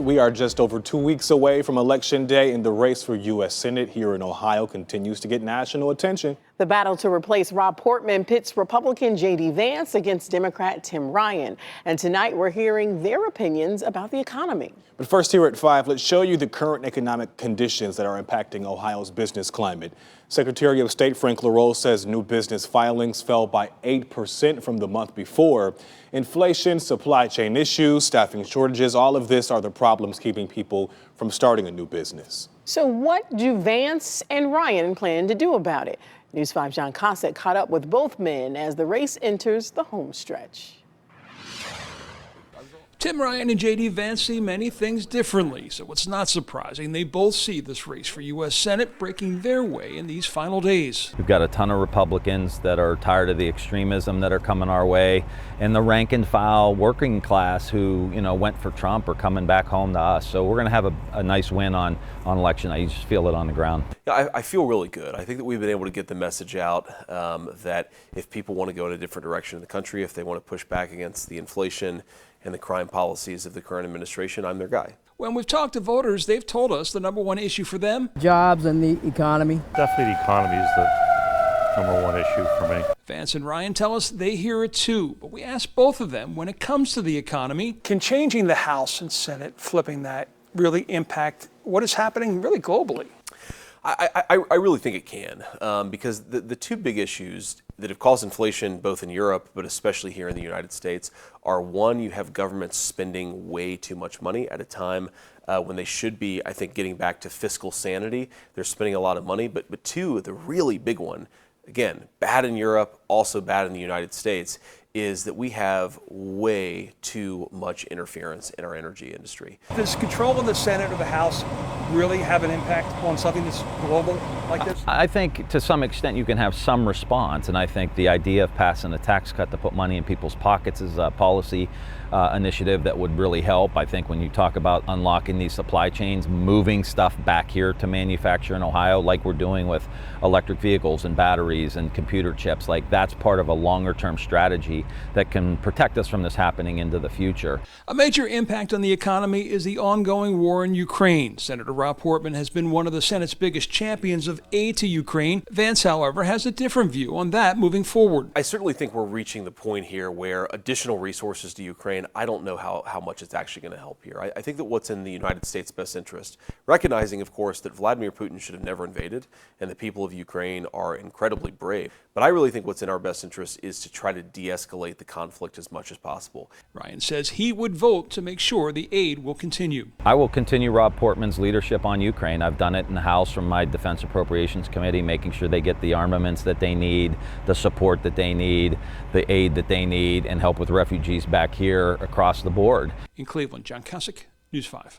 We are just over 2 weeks away from Election Day, and the race for U.S. Senate here in Ohio continues to get national attention. The battle to replace Rob Portman pits Republican J.D. Vance against Democrat Tim Ryan. And tonight we're hearing their opinions about the economy. But first, here at 5, let's show you the current economic conditions that are impacting Ohio's business climate. Secretary of State Frank LaRose says new business filings fell by 8% from the month before. Inflation, supply chain issues, staffing shortages, all of this are the problems keeping people from starting a new business. So what do Vance and Ryan plan to do about it? News 5's John Cossack caught up with both men as the race enters the home stretch. Tim Ryan and J.D. Vance see many things differently, so it's not surprising they both see this race for U.S. Senate breaking their way in these final days. We've got a ton of Republicans that are tired of the extremism that are coming our way, and the rank and file working class who, went for Trump are coming back home to us. So we're going to have a nice win on election night. You just feel it on the ground. Yeah, I feel really good. I think that we've been able to get the message out that if people want to go in a different direction in the country, if they want to push back against the inflation and the crime policies of the current administration, I'm their guy. When we've talked to voters, they've told us the number one issue for them: jobs and the economy. Definitely the economy is the number one issue for me. Vance and Ryan tell us they hear it too, but we asked both of them when it comes to the economy. Can changing the House and Senate, flipping that, really impact what is happening really globally? I really think it can, because the two big issues that have caused inflation both in Europe, but especially here in the United States, are one, you have governments spending way too much money at a time when they should be, I think, getting back to fiscal sanity. They're spending a lot of money, but two, the really big one, again, bad in Europe, also bad in the United States, is that we have way too much interference in our energy industry. Does control of the Senate or the House really have an impact on something that's global like this? I think to some extent you can have some response, and I think the idea of passing a tax cut to put money in people's pockets is a policy initiative that would really help. I think when you talk about unlocking these supply chains, moving stuff back here to manufacture in Ohio, like we're doing with electric vehicles and batteries and computer chips, like that's part of a longer term strategy that can protect us from this happening into the future. A major impact on the economy is the ongoing war in Ukraine. Senator Rob Portman has been one of the Senate's biggest champions of aid to Ukraine. Vance, however, has a different view on that moving forward. I certainly think we're reaching the point here where additional resources to Ukraine, I don't know how much it's actually going to help here. I think that what's in the United States' best interest, recognizing, of course, that Vladimir Putin should have never invaded and the people of Ukraine are incredibly brave. But I really think what's in our best interest is to try to de-escalate the conflict as much as possible. Ryan says he would vote to make sure the aid will continue. I will continue Rob Portman's leadership on Ukraine. I've done it in the House from my Defense Appropriations Committee, making sure they get the armaments that they need, the support that they need, the aid that they need, and help with refugees back here across the board. In Cleveland, John Cossack, News 5.